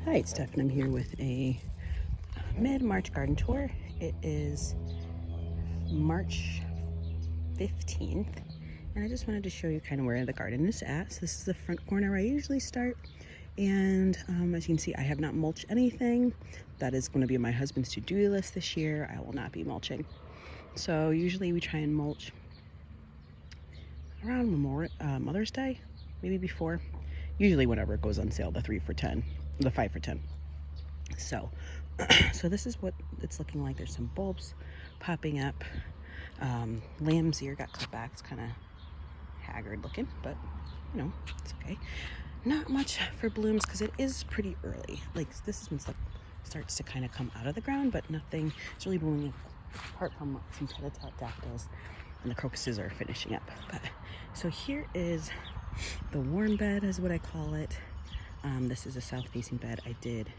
Hi, it's Steph, and I'm here with a mid-March garden tour. It is March 15th, and I just wanted to show you kind of where the garden is at. So this is the front corner where I usually start, and as you can see, I have not mulched anything. That is going to be on my husband's to-do list this year. I will not be mulching. So usually we try and mulch around Mother's Day, maybe before. Usually whenever it goes on sale, the 3 for 10, the 5 for 10. So this is what it's looking like. There's some bulbs popping up. Lamb's ear got cut back. It's kind of haggard looking, but you know, it's okay. Not much for blooms because it is pretty early. Like this is when stuff starts to kind of come out of the ground, but nothing is really blooming apart from some dactyls, and the crocuses are finishing up. But so here is the warm bed, is what I call it. This is a south-facing bed. I did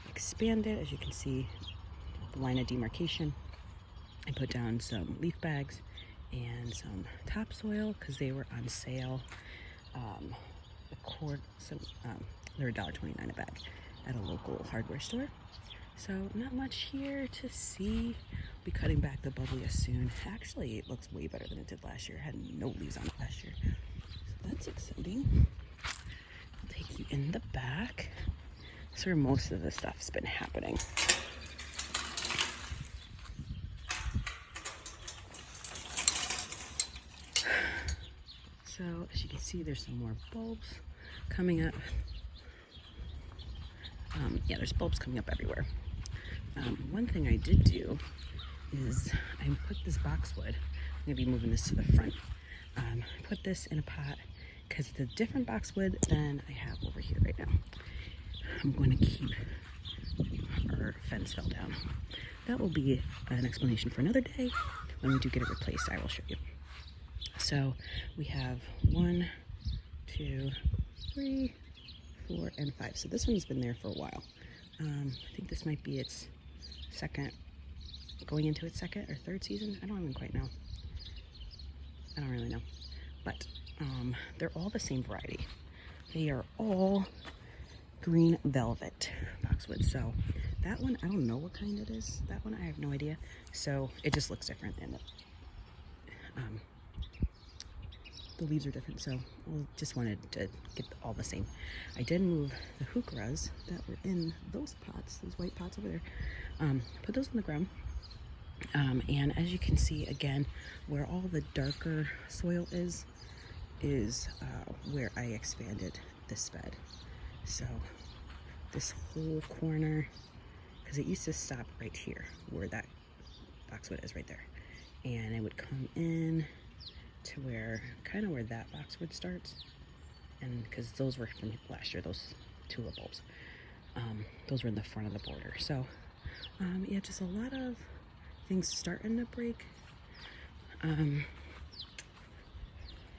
expand it, as you can see, the line of demarcation. I put down some leaf bags and some topsoil because they were on sale. They're $1.29 a bag at a local hardware store. So not much here to see. I'll be cutting back the bubblia soon. Actually, it looks way better than it did last year. It had no leaves on it last year. So that's exciting. I'll take you in the back. That's where most of the stuff's been happening. So as you can see, there's some more bulbs coming up. Yeah, there's bulbs coming up everywhere. One thing I did do is I put this boxwood. I'm gonna be moving this to the front. Put this in a pot because it's a different boxwood than I have over here right now. I'm going to keep our fence fell down. That will be an explanation for another day. When we do get it replaced, I will show you. So we have 1, 2, 3, 4, and 5. So this one's been there for a while. I think this might be its going into its second or third season. I don't even quite know. I don't really know. But they're all the same variety. They are all green velvet boxwood. So that one, I don't know what kind it is. That one, I have no idea. So it just looks different, and the leaves are different. So I just wanted to get all the same. I did move the heucheras that were in those pots, those white pots over there. Put those on the ground. And as you can see, again, where all the darker soil is where I expanded this bed. So this whole corner, because it used to stop right here where that boxwood is right there, and it would come in to where that boxwood starts, and because those were from last year, those tulip bulbs, those were in the front of the border. So yeah, just a lot of things starting to break.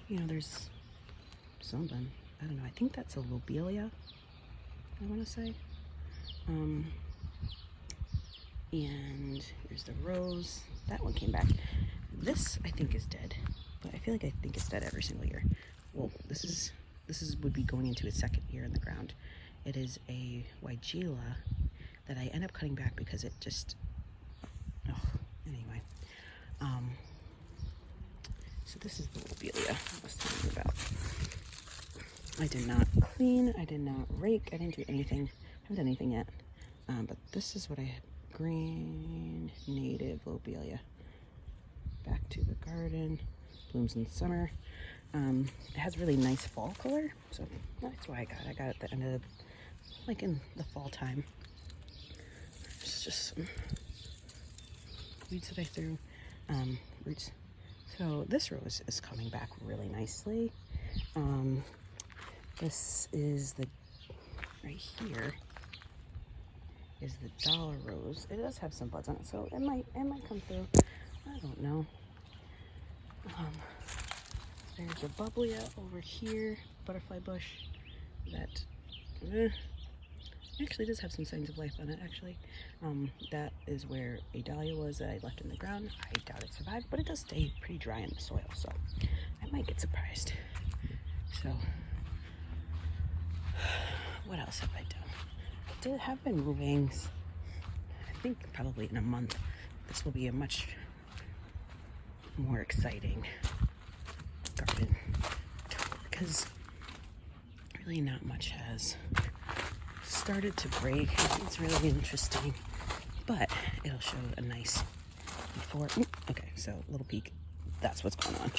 You know, there's something, I don't know, I think that's a lobelia, I want to say. And here's the rose. That one came back. This I think is dead, but I think it's dead every single year. Well, this would be going into its second year in the ground. It is a weigela that I end up cutting back because it just, anyway. So this is the lobelia I was talking about. I did not clean, I did not rake, I didn't do anything. I haven't done anything yet. But this is what I had. Green native lobelia. Back to the garden. Blooms in summer. It has really nice fall color, so that's why I got it at the end of, like in the fall time. It's just some weeds that I threw, roots. So this rose is coming back really nicely. This is right here is the dollar rose. It does have some buds on it, so it might come through. I don't know. There's a bubblia over here, butterfly bush that actually does have some signs of life on it, actually. That is where a dahlia was that I left in the ground. I doubt it survived, but it does stay pretty dry in the soil, so I might get surprised. So what else have I done? have been moving. I think probably in a month this will be a much more exciting garden tour, because really not much has started to break. It's really interesting, but it'll show a nice before. Okay, so a little peek. That's what's going on.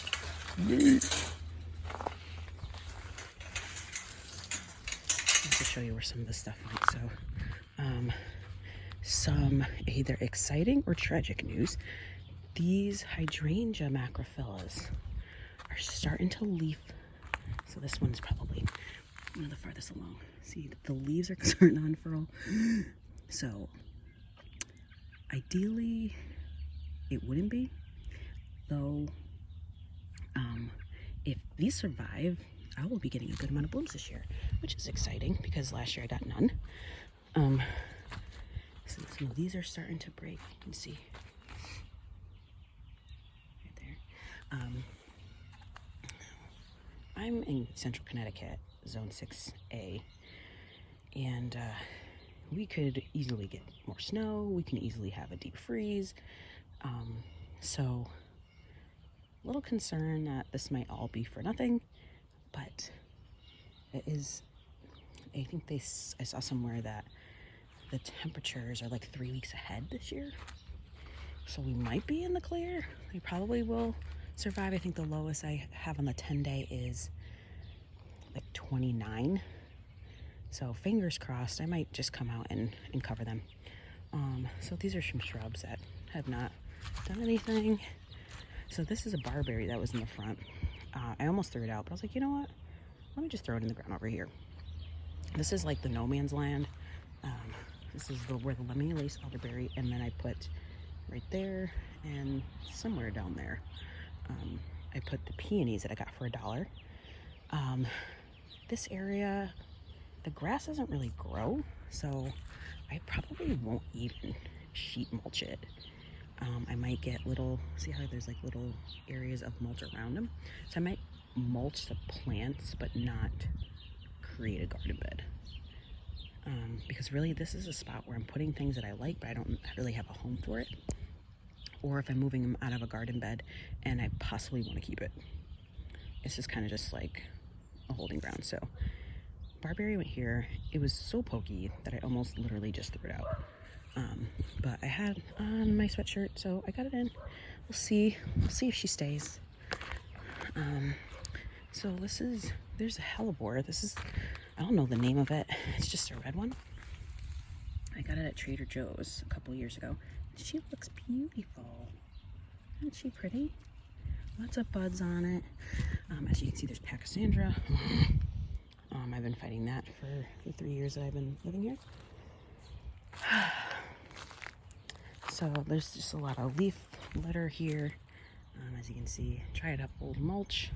Just to show you where some of the stuff went. So some either exciting or tragic news. These hydrangea macrophyllas are starting to leaf. So this one's probably one of the farthest along. See, the leaves are starting to unfurl. So ideally it wouldn't be, though. If these survive, I will be getting a good amount of blooms this year, which is exciting because last year I got none. So some of these are starting to break. You can see right there. I'm in central Connecticut, zone 6A, and we could easily get more snow. We can easily have a deep freeze. So a little concerned that this might all be for nothing, but it is. I think I saw somewhere that the temperatures are like 3 weeks ahead this year, so we might be in the clear. We probably will survive. I think the lowest I have on the 10-day is like 29. So fingers crossed. I might just come out and cover them. So these are some shrubs that have not done anything. So this is a barberry that was in the front. I almost threw it out, but I was like, you know what? Let me just throw it in the ground over here. This is like the no man's land. This is where the lemony lace elderberry, and then I put right there and somewhere down there. I put the peonies that I got for $1. This area, the grass doesn't really grow, so I probably won't even sheet mulch it. I might get little, see how there's like little areas of mulch around them? So I might mulch the plants, but not create a garden bed. Because really this is a spot where I'm putting things that I like, but I don't really have a home for it. Or if I'm moving them out of a garden bed and I possibly want to keep it. It's just kind of just like a holding ground. So barberry went here. It was so pokey that I almost literally just threw it out. But I had on my sweatshirt, so I got it in. We'll see if she stays. So there's a hellebore. I don't know the name of it. It's just a red one. I got it at Trader Joe's a couple years ago. She looks beautiful. Isn't she pretty? Lots of buds on it. As you can see, there's Pachysandra. I've been fighting that for the 3 years that I've been living here. So there's just a lot of leaf litter here. As you can see, tried up old mulch.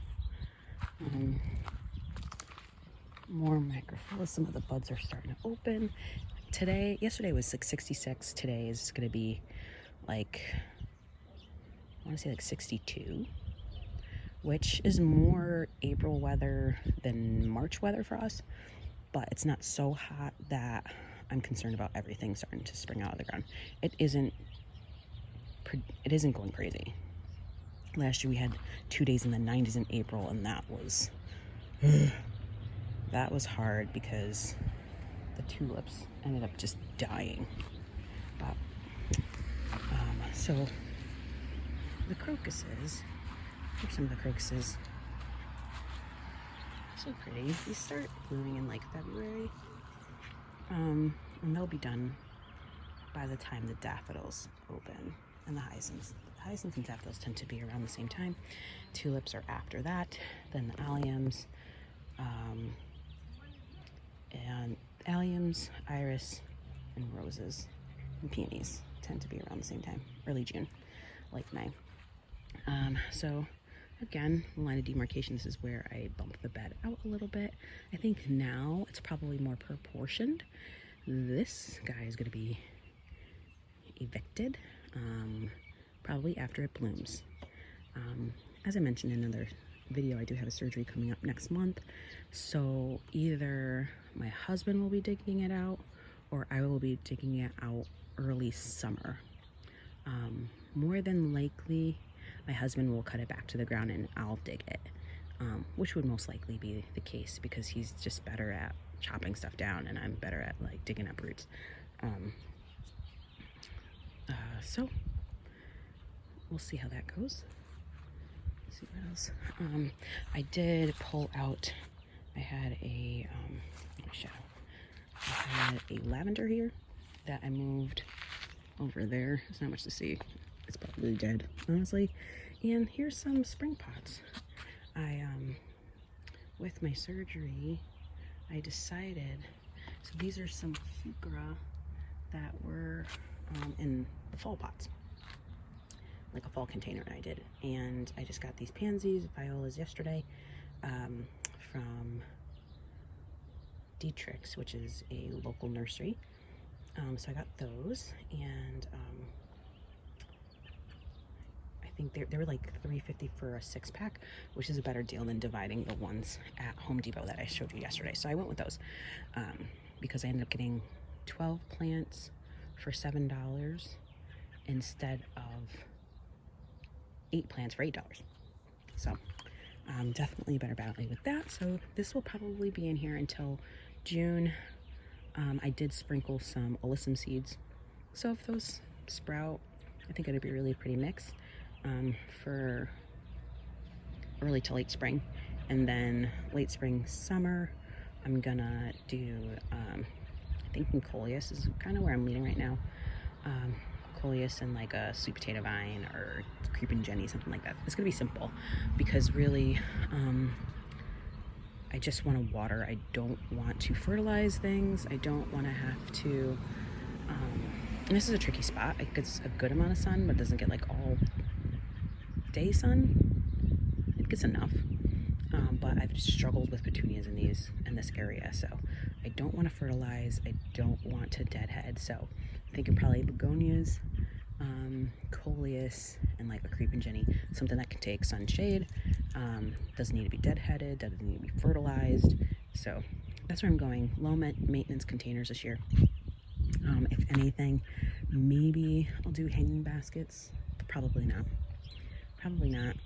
More macrophylla. Some of the buds are starting to open. Yesterday was like 66. Today is going to be like, I want to say like 62, which is more April weather than March weather for us. But it's not so hot that I'm concerned about everything starting to spring out of the ground. It isn't going crazy. Last year we had 2 days in the 90s in April, and that was hard because the tulips ended up just dying. But so the crocuses, here's some of the crocuses. So pretty. These start blooming in like February, and they'll be done by the time the daffodils open and the hyacinths. Hyacinths and daffodils tend to be around the same time. Tulips are after that, then the alliums, iris, and roses and peonies tend to be around the same time, early June, late May. So again, the line of demarcation, this is where I bump the bed out a little bit. I think now it's probably more proportioned. This guy is going to be evicted, probably after it blooms. As I mentioned in another video, I do have a surgery coming up next month, so either my husband will be digging it out, or I will be digging it out early summer. More than likely, my husband will cut it back to the ground and I'll dig it, which would most likely be the case because he's just better at chopping stuff down and I'm better at like digging up roots. So we'll see how that goes. Let's see what else. I did pull out, I had a lavender here that I moved over there. There's not much to see. It's probably dead, honestly. And here's some spring pots. With my surgery, I decided, so these are some heuchera that were in the fall pots, like a fall container I did. And I just got these pansies, violas yesterday from Dietrich's, which is a local nursery. So I got those, and I think they were like $3.50 for a 6-pack, which is a better deal than dividing the ones at Home Depot that I showed you yesterday. So I went with those because I ended up getting 12 plants for $7 instead of 8 plants for $8. So definitely better value with that. So this will probably be in here until June. I did sprinkle some alyssum seeds, so if those sprout, I think it'd be a really pretty mix for early to late spring. And then late spring, summer, I'm gonna do I think coleus is kind of where I'm leaning right now. Coleus and like a sweet potato vine or creeping jenny, something like that. It's gonna be simple because really I just want to water. I don't want to fertilize things. I don't want to have to, and this is a tricky spot. It gets a good amount of sun, but it doesn't get like all day sun. It gets enough. But I've just struggled with petunias in this area. So I don't want to fertilize. I don't want to deadhead. So I'm thinking probably begonias, coleus, and like a creeping jenny, something that can take sunshade, doesn't need to be deadheaded, doesn't need to be fertilized. So that's where I'm going. Low maintenance containers this year. If anything, maybe I'll do hanging baskets, but probably not. Probably not.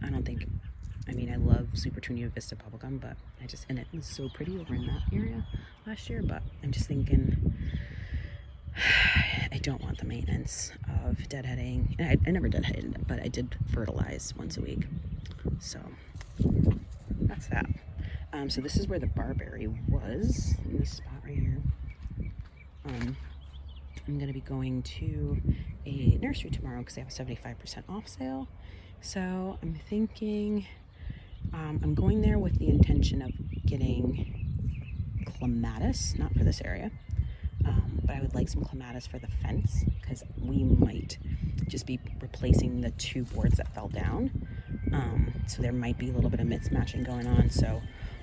I don't think, I mean, I love Super Tunia Vista bubblegum, but and it was so pretty over in that area last year, but I'm just thinking, I don't want the maintenance of deadheading. And I never deadheaded, but I did fertilize once a week. So that's that. So this is where the barberry was, in this spot right here. I'm going to be going to a nursery tomorrow because they have a 75% off sale. So I'm thinking I'm going there with the intention of getting clematis, not for this area. But I would like some clematis for the fence because we might just be replacing the 2 boards that fell down. So there might be a little bit of mismatching going on. So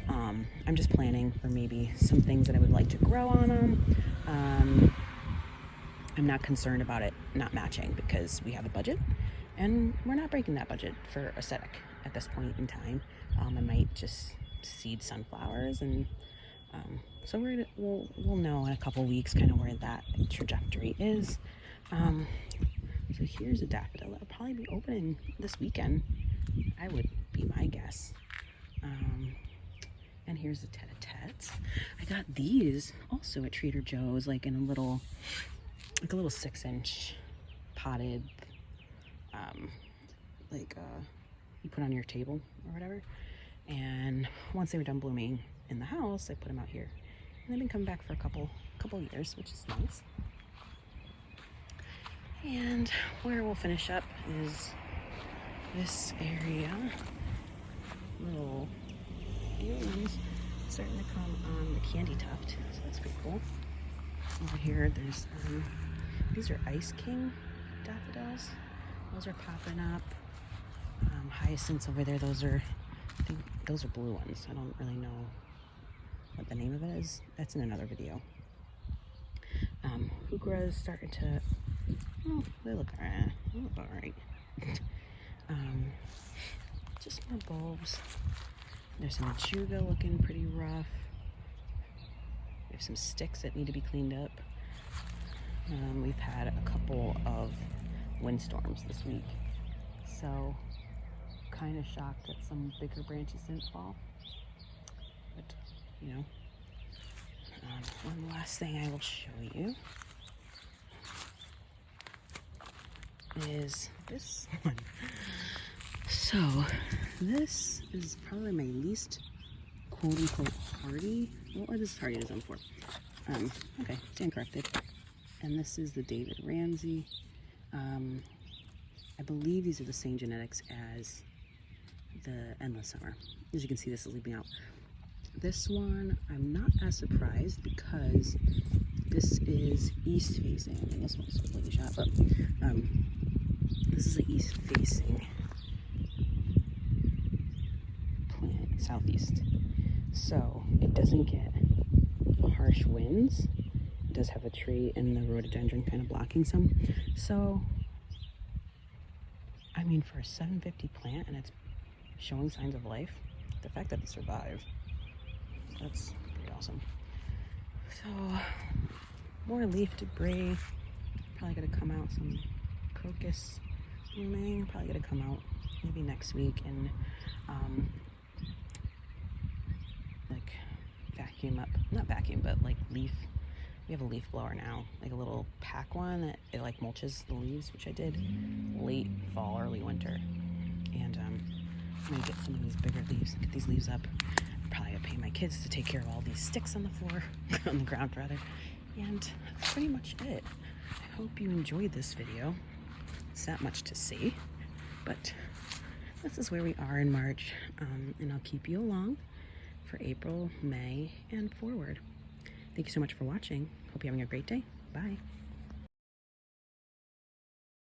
I'm just planning for maybe some things that I would like to grow on them. I'm not concerned about it not matching because we have a budget and we're not breaking that budget for aesthetic at this point in time. I might just seed sunflowers and so we'll know in a couple weeks kind of where that trajectory is. So here's a daffodil that'll probably be opening this weekend. I would be my guess. And here's the tete-a-tetes. I got these also at Trader Joe's, like in a little 6-inch potted, you put on your table or whatever. And once they were done blooming in the house, I put them out here. And they've been coming back for a couple years, which is nice. And where we'll finish up is this area. Little blooms starting to come on the candy tuft, so that's pretty cool. Over here, there's these are Ice King daffodils. Those are popping up. Hyacinths over there. I think those are blue ones. I don't really know what the name of it is. That's in another video. Heuchera is starting to. Oh, they look about right. Just more bulbs. There's some Juga looking pretty rough. have some sticks that need to be cleaned up. We've had a couple of windstorms this week, so kind of shocked that some bigger branches didn't fall. But, you know, one last thing I will show you is this one. So this is probably my least quote-unquote hardy. Well, this is hardy as I'm for. Okay, stand corrected. And this is the David Ramsey. I believe these are the same genetics as the Endless Summer. As you can see, this is leaping out. This one, I'm not as surprised because this is east facing. I mean, this one's completely shot, but this is an east facing plant, southeast. So it doesn't get harsh winds. It does have a tree and the rhododendron kind of blocking some. So, I mean, for a 750 plant and it's showing signs of life, the fact that it survived, that's pretty awesome. So, more leaf debris. Probably gonna come out some crocus blooming. Probably gonna come out maybe next week and like vacuum up, not vacuum, but like leaf. We have a leaf blower now, like a little pack one that it like mulches the leaves, which I did late fall, early winter. And I'm gonna get some of these bigger leaves, get these leaves up. Probably gonna pay my kids to take care of all these sticks on the floor, on the ground rather. And that's pretty much it. I hope you enjoyed this video. It's not much to see, but this is where we are in March, and I'll keep you along for April, May, and forward. Thank you so much for watching. Hope you're having a great day. Bye.